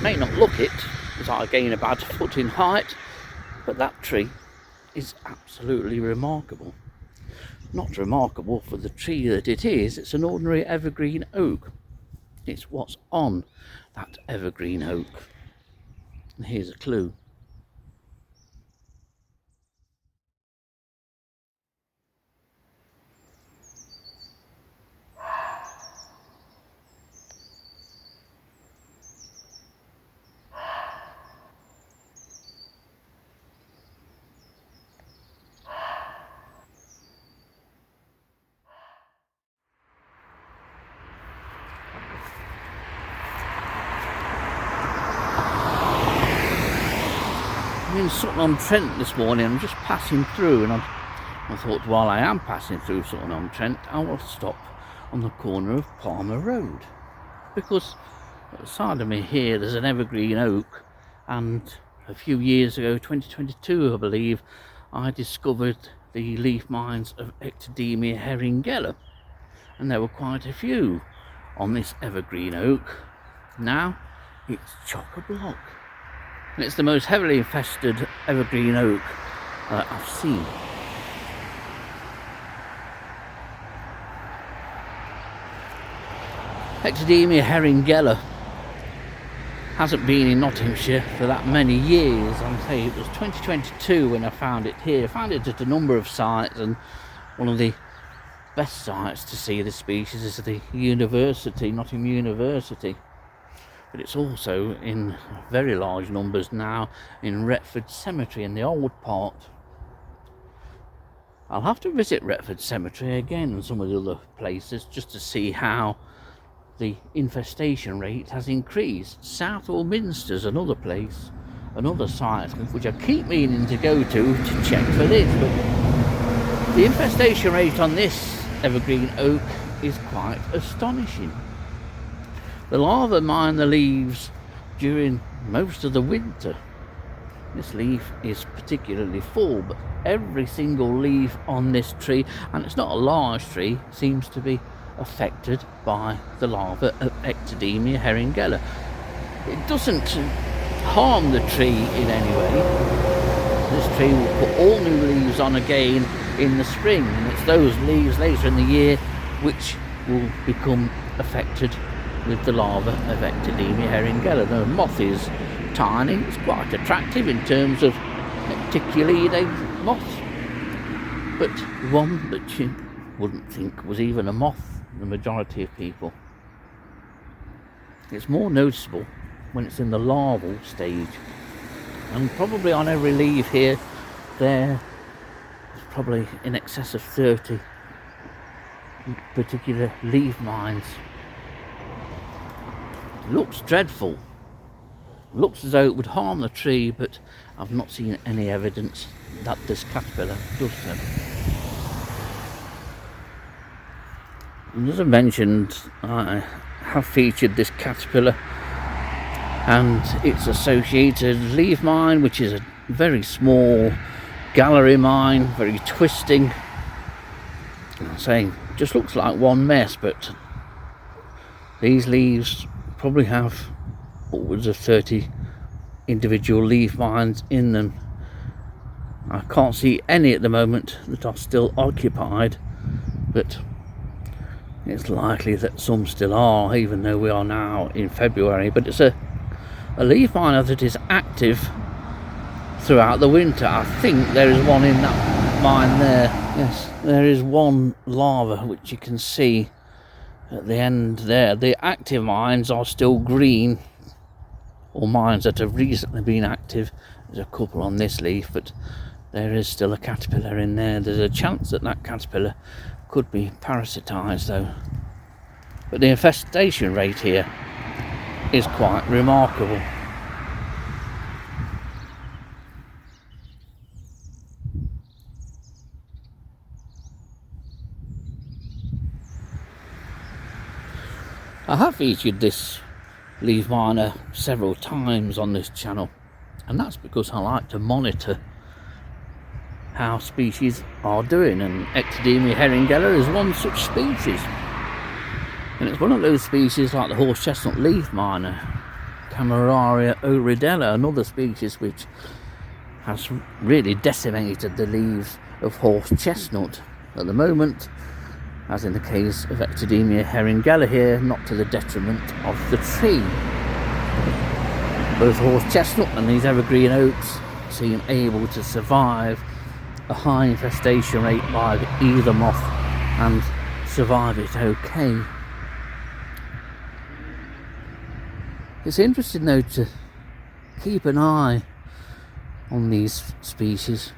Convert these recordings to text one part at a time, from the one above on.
may not look it, as I gain about a foot in height, but that tree is absolutely remarkable. Not remarkable for the tree that it is, it's an ordinary evergreen oak. It's what's on that evergreen oak. And here's a clue. I'm in Sutton-on-Trent this morning. I'm just passing through, and I thought, while I am passing through Sutton-on-Trent, I will stop on the corner of Palmer Road, because at the side of me here there's an evergreen oak, and a few years ago, 2022 I believe, I discovered the leaf mines of Ectoedemia heringella, and there were quite a few on this evergreen oak. Now it's chock-a-block. And it's the most heavily infested evergreen oak I've seen. Ectoedemia heringella hasn't been in Nottinghamshire for that many years. I'm saying it was 2022 when I found it here. I found it at a number of sites, and one of the best sites to see this species is the university, Nottingham University. But it's also in very large numbers now in Retford Cemetery, in the old part. I'll have to visit Retford Cemetery again and some of the other places just to see how the infestation rate has increased. Southall Minster's another place, another site which I keep meaning to go to check for this, but the infestation rate on this evergreen oak is quite astonishing. The larvae mine the leaves during most of the winter. This leaf is particularly full, but every single leaf on this tree, and it's not a large tree, seems to be affected by the larva of Ectoedemia heringella. It doesn't harm the tree in any way. This tree will put all new leaves on again in the spring, and it's those leaves later in the year which will become affected with the larva of Ectoedemia heringella. The moth is tiny, it's quite attractive in terms of Ectoedemia moth, but one that you wouldn't think was even a moth, the majority of people. It's more noticeable when it's in the larval stage, and probably on every leaf here there's probably in excess of 30 particular leaf mines. Looks dreadful, looks as though it would harm the tree, but I've not seen any evidence that this caterpillar does so. And as I mentioned, I have featured this caterpillar and its associated leaf mine, which is a very small gallery mine, very twisting. I'm saying just looks like one mess, but these leaves probably have upwards of 30 individual leaf mines in them. I can't see any at the moment that are still occupied, but it's likely that some still are, even though we are now in February. But it's a leaf miner that is active throughout the winter. I think there is one in that mine there. Yes, there is one larva which you can see at the end there. The active mines are still green, or mines that have recently been active. There's a couple on this leaf, but there is still a caterpillar in there. There's a chance that that caterpillar could be parasitised though. But the infestation rate here is quite remarkable. I have featured this leaf miner several times on this channel, and that's because I like to monitor how species are doing, and Ectoedemia heringella is one such species. And it's one of those species like the horse chestnut leaf miner Cameraria oridella, another species which has really decimated the leaves of horse chestnut at the moment, as in the case of Ectoedemia heringella here, not to the detriment of the tree. Both horse chestnut and these evergreen oaks seem able to survive a high infestation rate by either moth and survive it okay. It's interesting though to keep an eye on these species,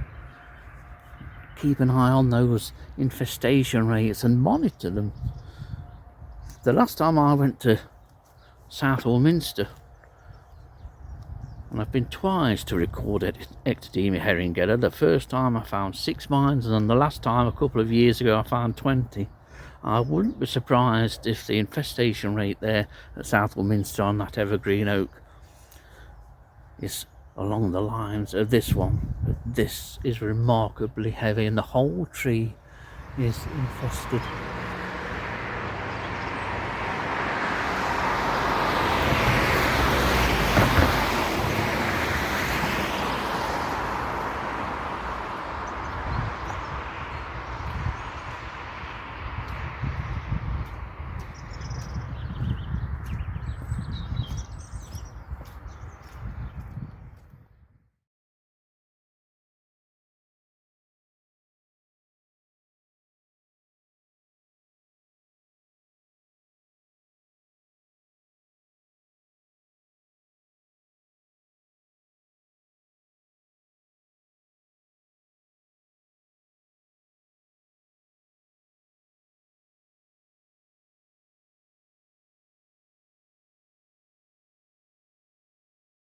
keep an eye on those infestation rates and monitor them. The last time I went to South Minster, and I've been twice to record Ectoedemia heringella. The first time I found 6 mines, and then the last time a couple of years ago I found 20. I wouldn't be surprised if the infestation rate there at South Minster on that evergreen oak is along the lines of this one. But this is remarkably heavy and the whole tree is infested.